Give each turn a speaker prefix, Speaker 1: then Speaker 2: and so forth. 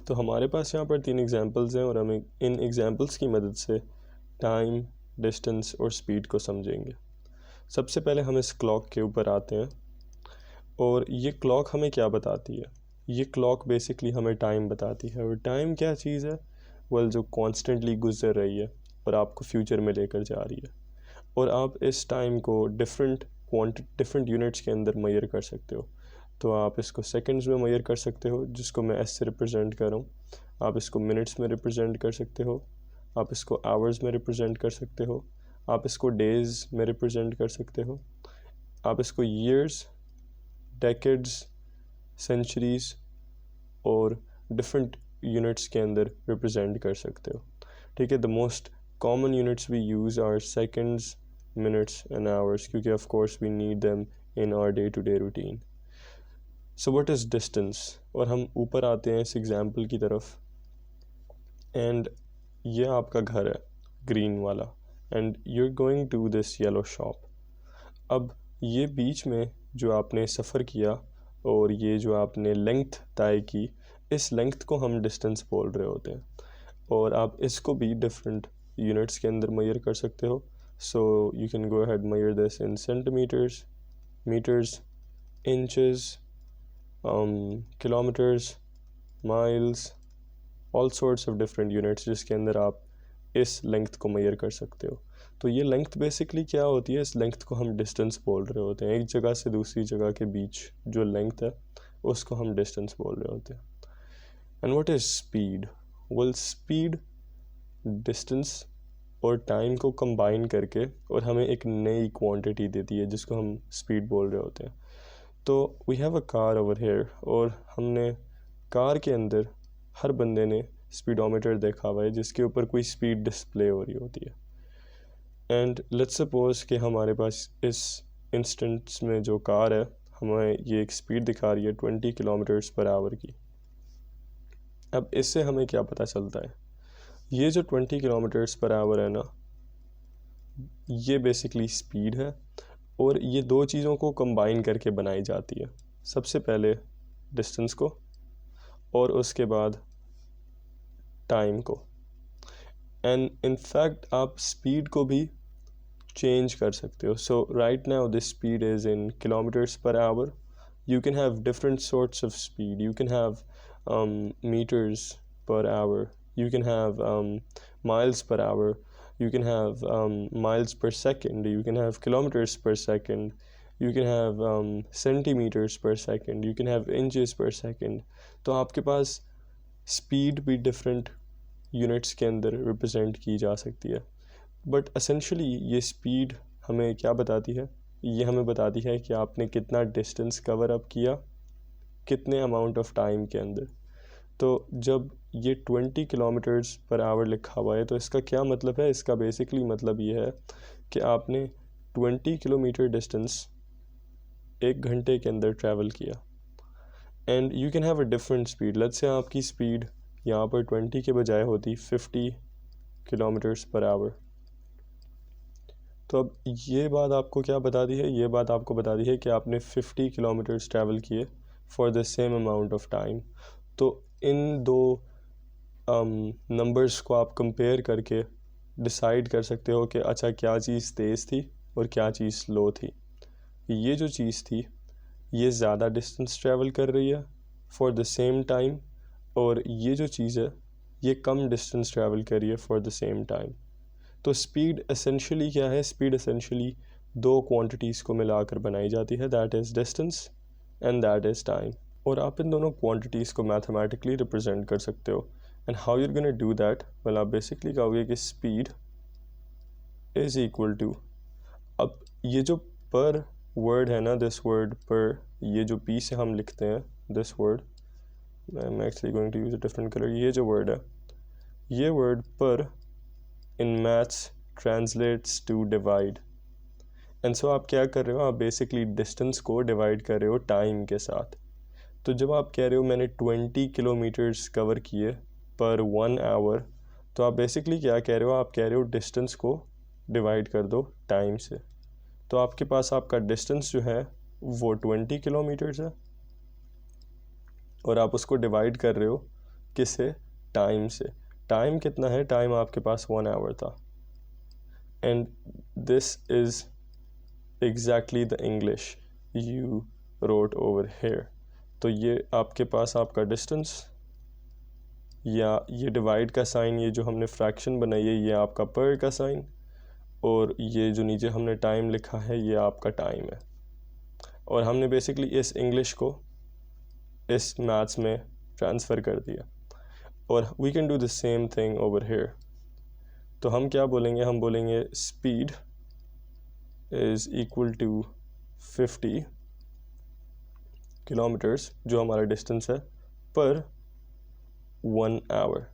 Speaker 1: तो हमारे पास यहाँ पर 3 एग्जांपल्स हैं और हम इन एग्जांपल्स की मदद से टाइम, डिस्टेंस और स्पीड को समझेंगे। सबसे पहले हम इस क्लॉक के ऊपर आते हैं और ये क्लॉक हमें क्या बताती है। ये क्लॉक बेसिकली हमें टाइम बताती है। और टाइम क्या चीज़ है? वेल, जो कॉन्स्टेंटली गुजर रही है और आपको फ्यूचर में लेकर जा रही है। और आप इस टाइम को डिफरेंट यूनिट्स के अंदर मेजर कर सकते हो। तो आप इसको सेकंड्स में मेजर कर सकते हो, जिसको मैं एस से रिप्रेजेंट कर रहा हूँ। आप इसको मिनट्स में रिप्रेजेंट कर सकते हो, आप इसको आवर्स में रिप्रेजेंट कर सकते हो, आप इसको डेज़ में रिप्रेजेंट कर सकते हो, आप इसको ईयर्स, डेकेड्स, सेंचुरीज़ और डिफरेंट यूनिट्स के अंदर रिप्रेजेंट कर सकते हो। ठीक है, the most common units we use are seconds, minutes and hours, क्योंकि of course we need them in our day to day routine. So what is distance? और हम ऊपर आते हैं इस एग्जांपल की तरफ, एंड ये आपका घर है ग्रीन वाला, and you are going to this yellow shop. अब ये बीच में जो आपने सफ़र किया और ये जो आपने लेंथ तय की, इस लेंथ को हम डिस्टेंस बोल रहे होते हैं। और आप इसको भी डिफरेंट यूनिट्स के अंदर मेजर कर सकते हो। So you can go ahead measure this in centimetres, metres, inches, kilometres, miles, all sorts of different units जिसके अंदर आप इस लेंथ को मेजर कर सकते हो। तो ये लेंथ बेसिकली क्या होती है? इस लेंथ को हम डिस्टेंस बोल रहे होते हैं। एक जगह से दूसरी जगह के बीच जो लेंथ है उसको हम डिस्टेंस बोल रहे होते हैं। And what is speed? Well, speed distance और टाइम को कंबाइन करके और हमें एक नई क्वांटिटी देती है जिसको हम स्पीड बोल रहे होते हैं। तो we have a car over here, और हमने कार के अंदर हर बंदे ने स्पीडोमीटर देखा हुआ है जिसके ऊपर कोई स्पीड डिस्प्ले हो रही होती है। एंड लेट्स सपोज कि हमारे पास इस इंस्टेंस में जो कार है हमें ये एक स्पीड दिखा रही है 20 किलोमीटर्स पर आवर की। अब इससे हमें क्या पता चलता है? ये जो 20 किलोमीटर्स पर आवर है ना, ये बेसिकली स्पीड है, और ये दो चीज़ों को कंबाइन करके बनाई जाती है। सबसे पहले डिस्टेंस को और उसके बाद टाइम को। एंड इन फैक्ट आप स्पीड को भी चेंज कर सकते हो। So right now this speed is in kilometres per hour. You can have different sorts of speed. You can have meters per hour. You can have miles per hour. You can have miles per second. You can have kilometers per second. You can have centimeters per second. You can have inches per second. तो आपके पास speed भी different units के अंदर represent की जा सकती है। But essentially ये स्पीड हमें क्या बताती है? ये हमें बताती है कि आपने कितना डिस्टेंस कवर अप किया, कितने अमाउंट ऑफ टाइम के अंदर। तो जब ये 20 किलोमीटर्स पर आवर लिखा हुआ है तो इसका क्या मतलब है? इसका बेसिकली मतलब ये है कि आपने 20 किलोमीटर डिस्टेंस 1 घंटे के अंदर ट्रैवल किया। And you can have a different speed. Let's say आपकी स्पीड यहाँ पर 20 के बजाय होती 50 किलोमीटर्स पर आवर। तो अब ये बात आपको क्या बताती है? ये बात आपको बताती है कि आपने 50 किलोमीटर्स ट्रैवल किए for the same amount of time. तो इन दो नंबर्स को आप कंपेयर करके डिसाइड कर सकते हो कि अच्छा क्या चीज़ तेज़ थी और क्या चीज़ स्लो थी। ये जो चीज़ थी ये ज़्यादा डिस्टेंस ट्रैवल कर रही है फॉर द सेम टाइम, और ये जो चीज़ है ये कम डिस्टेंस ट्रैवल कर रही है फॉर द सेम टाइम। तो स्पीड एसेंशली क्या है? स्पीड एसेंशली दो क्वांटिटीज़ को मिलाकर बनाई जाती है, that is distance and that is time. और आप इन दोनों क्वांटिटीज़ को मैथमेटिकली रिप्रेजेंट कर सकते हो। And how you're gonna do that? Well, आप बेसिकली कहोगे कि स्पीड इज़ इक्वल टू, अब ये जो पर वर्ड है ना, दिस वर्ड पर, ये जो पी से हम लिखते हैं this word, I am actually going to use a different colour. ये जो वर्ड है, ये वर्ड पर in maths translates to divide. And so आप क्या कर रहे हो? आप बेसिकली डिस्टेंस को डिवाइड कर रहे हो टाइम के साथ। तो जब आप कह रहे हो मैंने 20 किलोमीटर्स कवर किए पर 1 आवर, तो आप बेसिकली क्या कह रहे हो? आप कह रहे हो डिस्टेंस को डिवाइड कर दो टाइम से। तो आपके पास आपका डिस्टेंस जो है वो 20 किलोमीटर्स है और आप उसको डिवाइड कर रहे हो किससे? टाइम से। टाइम कितना है? टाइम आपके पास 1 आवर था। And this is exactly the English you wrote over here. तो ये आपके पास आपका डिस्टेंस, या ये डिवाइड का साइन, ये जो हमने फ्रैक्शन बनाई है ये आपका पर का साइन, और ये जो नीचे हमने टाइम लिखा है ये आपका टाइम है। और हमने बेसिकली इस इंग्लिश को इस मैथ्स में ट्रांसफ़र कर दिया। और we can do the same thing over here. तो हम क्या बोलेंगे? हम बोलेंगे speed is equal to 50 kilometres, जो हमारा डिस्टेंस है, पर 1 आवर।